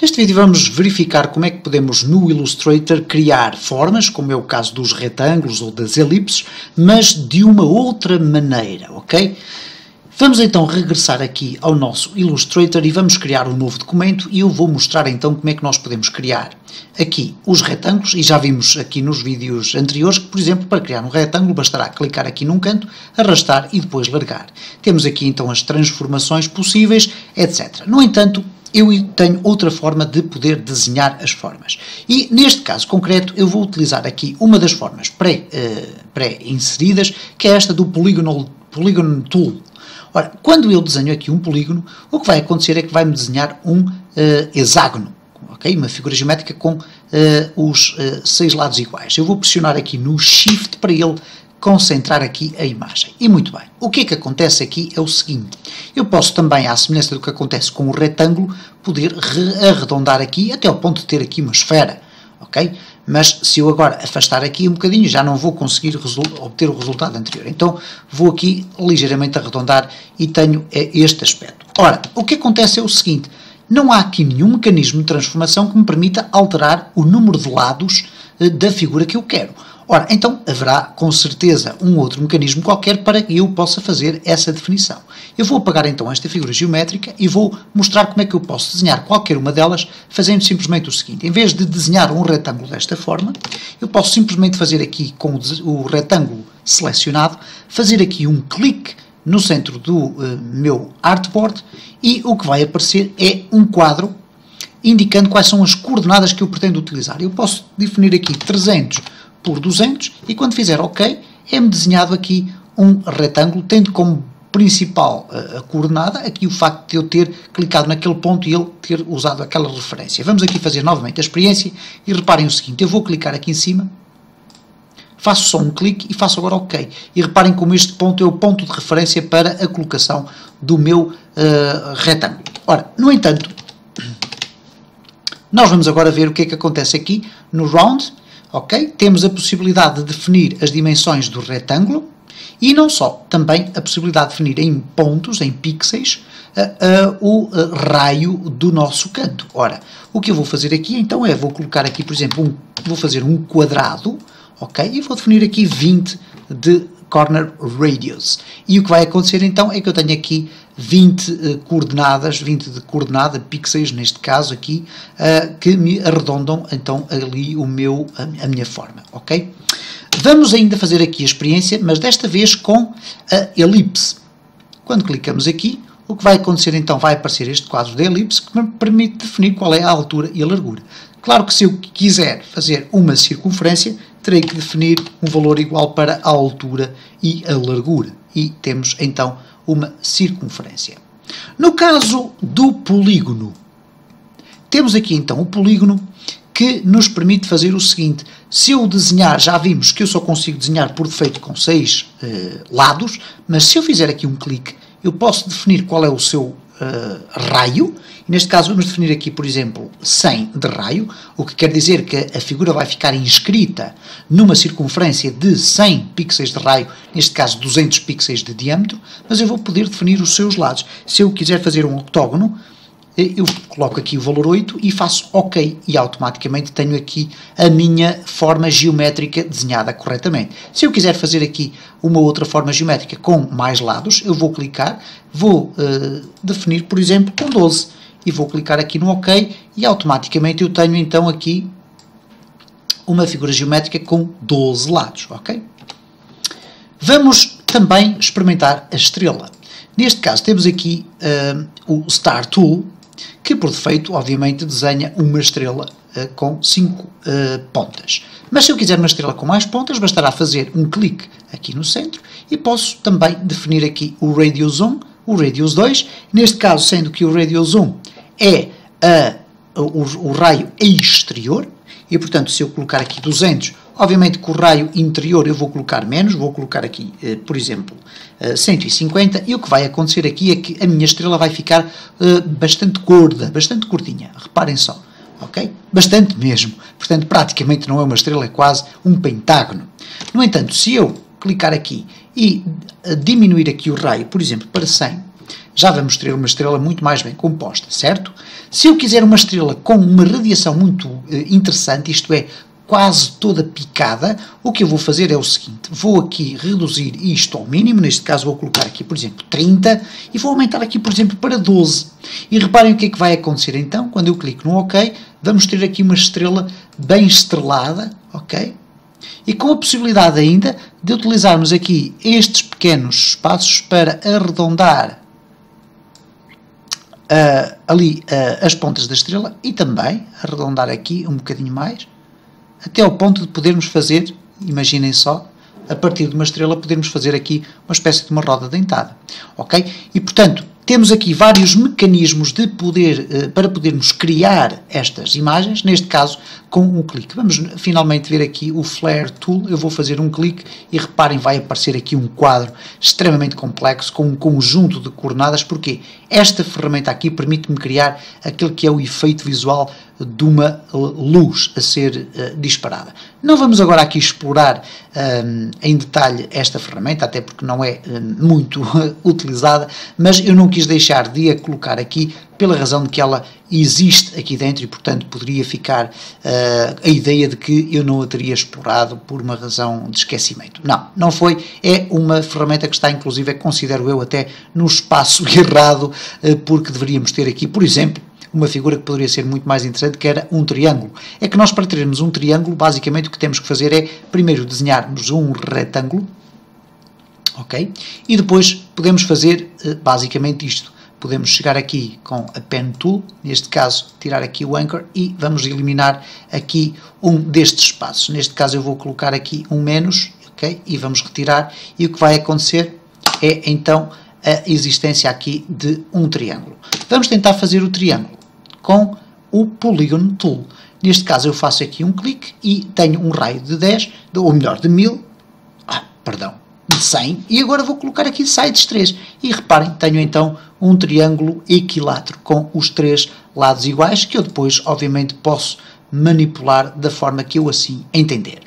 Neste vídeo vamos verificar como é que podemos no Illustrator criar formas, como é o caso dos retângulos ou das elipses, mas de uma outra maneira, ok? Vamos então regressar aqui ao nosso Illustrator e vamos criar um novo documento e eu vou mostrar então como é que nós podemos criar aqui os retângulos e já vimos aqui nos vídeos anteriores que, por exemplo, para criar um retângulo bastará clicar aqui num canto, arrastar e depois largar. Temos aqui então as transformações possíveis, etc. No entanto, eu tenho outra forma de poder desenhar as formas. E neste caso concreto eu vou utilizar aqui uma das formas pré-inseridas, que é esta do Polygon Tool. Ora, quando eu desenho aqui um polígono, o que vai acontecer é que vai-me desenhar um hexágono, okay? Uma figura geométrica com os 6 lados iguais. Eu vou pressionar aqui no Shift para ele concentrar aqui a imagem. E muito bem, o que é que acontece aqui é o seguinte, eu posso também, à semelhança do que acontece com o retângulo, poder arredondar aqui até ao ponto de ter aqui uma esfera, ok? Mas se eu agora afastar aqui um bocadinho, já não vou conseguir obter o resultado anterior. Então vou aqui ligeiramente arredondar e tenho este aspecto. Ora, o que acontece é o seguinte, não há aqui nenhum mecanismo de transformação que me permita alterar o número de lados da figura que eu quero. Ora, então haverá com certeza um outro mecanismo qualquer para que eu possa fazer essa definição. Eu vou apagar então esta figura geométrica e vou mostrar como é que eu posso desenhar qualquer uma delas fazendo simplesmente o seguinte. Em vez de desenhar um retângulo desta forma, eu posso simplesmente fazer aqui com o retângulo selecionado, fazer aqui um clique no centro do meu artboard e o que vai aparecer é um quadro indicando quais são as coordenadas que eu pretendo utilizar. Eu posso definir aqui 300 por 200 e quando fizer OK, é-me desenhado aqui um retângulo, tendo como principal a coordenada aqui o facto de eu ter clicado naquele ponto e ele ter usado aquela referência. Vamos aqui fazer novamente a experiência e reparem o seguinte, eu vou clicar aqui em cima, faço só um clique e faço agora OK. E reparem como este ponto é o ponto de referência para a colocação do meu retângulo. Ora, no entanto, nós vamos agora ver o que é que acontece aqui no Round. Ok? Temos a possibilidade de definir as dimensões do retângulo e não só, também a possibilidade de definir em pontos, em pixels, o raio do nosso canto. Ora, o que eu vou fazer aqui então é, vou colocar aqui, por exemplo, vou fazer um quadrado, ok? E vou definir aqui 20 de corner radius. E o que vai acontecer então é que eu tenho aqui 20 coordenadas, 20 de coordenada, pixels neste caso aqui, que me arredondam então ali a minha forma, ok? Vamos ainda fazer aqui a experiência, mas desta vez com a elipse. Quando clicamos aqui, o que vai acontecer então, vai aparecer este quadro da elipse que me permite definir qual é a altura e a largura. Claro que se eu quiser fazer uma circunferência, terei que definir um valor igual para a altura e a largura. E temos então uma circunferência. No caso do polígono, temos aqui então o polígono que nos permite fazer o seguinte, se eu desenhar, já vimos que eu só consigo desenhar por defeito com 6 lados, mas se eu fizer aqui um clique, eu posso definir qual é o seu raio, e neste caso vamos definir aqui, por exemplo, 100 de raio, o que quer dizer que a figura vai ficar inscrita numa circunferência de 100 pixels de raio, neste caso 200 pixels de diâmetro, mas eu vou poder definir os seus lados. Se eu quiser fazer um octógono, eu coloco aqui o valor 8 e faço OK e automaticamente tenho aqui a minha forma geométrica desenhada corretamente. Se eu quiser fazer aqui uma outra forma geométrica com mais lados, eu vou clicar, vou definir, por exemplo, com 12 e vou clicar aqui no OK e automaticamente eu tenho então aqui uma figura geométrica com 12 lados, ok? Vamos também experimentar a estrela. Neste caso temos aqui o Star Tool, que por defeito, obviamente, desenha uma estrela com 5 pontas. Mas se eu quiser uma estrela com mais pontas, bastará fazer um clique aqui no centro e posso também definir aqui o Radius 1, o Radius 2, neste caso sendo que o Radius 1 é o raio exterior, e portanto se eu colocar aqui 200, obviamente que o raio interior eu vou colocar menos, vou colocar aqui, por exemplo, 150, e o que vai acontecer aqui é que a minha estrela vai ficar bastante gorda, bastante gordinha, reparem só, ok? Bastante mesmo, portanto praticamente não é uma estrela, é quase um pentágono. No entanto, se eu clicar aqui e diminuir aqui o raio, por exemplo, para 100, já vamos ter uma estrela muito mais bem composta, certo? Se eu quiser uma estrela com uma radiação muito interessante, isto é, quase toda picada, o que eu vou fazer é o seguinte, vou aqui reduzir isto ao mínimo, neste caso vou colocar aqui, por exemplo, 30, e vou aumentar aqui, por exemplo, para 12. E reparem o que é que vai acontecer então, quando eu clico no OK, vamos ter aqui uma estrela bem estrelada, ok? E com a possibilidade ainda de utilizarmos aqui estes pequenos espaços para arredondar as pontas da estrela e também arredondar aqui um bocadinho mais, até ao ponto de podermos fazer, imaginem só, a partir de uma estrela podermos fazer aqui uma espécie de uma roda dentada, ok? E portanto, temos aqui vários mecanismos de poder, para podermos criar estas imagens, neste caso com um clique. Vamos finalmente ver aqui o Flare Tool, eu vou fazer um clique e reparem, vai aparecer aqui um quadro extremamente complexo com um conjunto de coordenadas, porque esta ferramenta aqui permite-me criar aquele que é o efeito visual de uma luz a ser disparada. Não vamos agora aqui explorar em detalhe esta ferramenta, até porque não é muito utilizada, mas eu não quis deixar de a colocar aqui pela razão de que ela existe aqui dentro e, portanto, poderia ficar a ideia de que eu não a teria explorado por uma razão de esquecimento. Não, não foi. É uma ferramenta que está, inclusive, considero eu, até no espaço errado, porque deveríamos ter aqui, por exemplo, uma figura que poderia ser muito mais interessante, que era um triângulo. É que nós, para termos um triângulo, basicamente o que temos que fazer é, primeiro, desenharmos um retângulo, ok? E depois podemos fazer, basicamente, isto. Podemos chegar aqui com a Pen Tool, neste caso, tirar aqui o Anchor e vamos eliminar aqui um destes espaços. Neste caso, eu vou colocar aqui um menos, ok? E vamos retirar, e o que vai acontecer é, então, a existência aqui de um triângulo. Vamos tentar fazer o triângulo com o Polygon Tool. Neste caso eu faço aqui um clique e tenho um raio de 10, ou melhor, de 1000, de 100, e agora vou colocar aqui sides 3. E reparem, tenho então um triângulo equilátero com os 3 lados iguais, que eu depois, obviamente, posso manipular da forma que eu assim entender.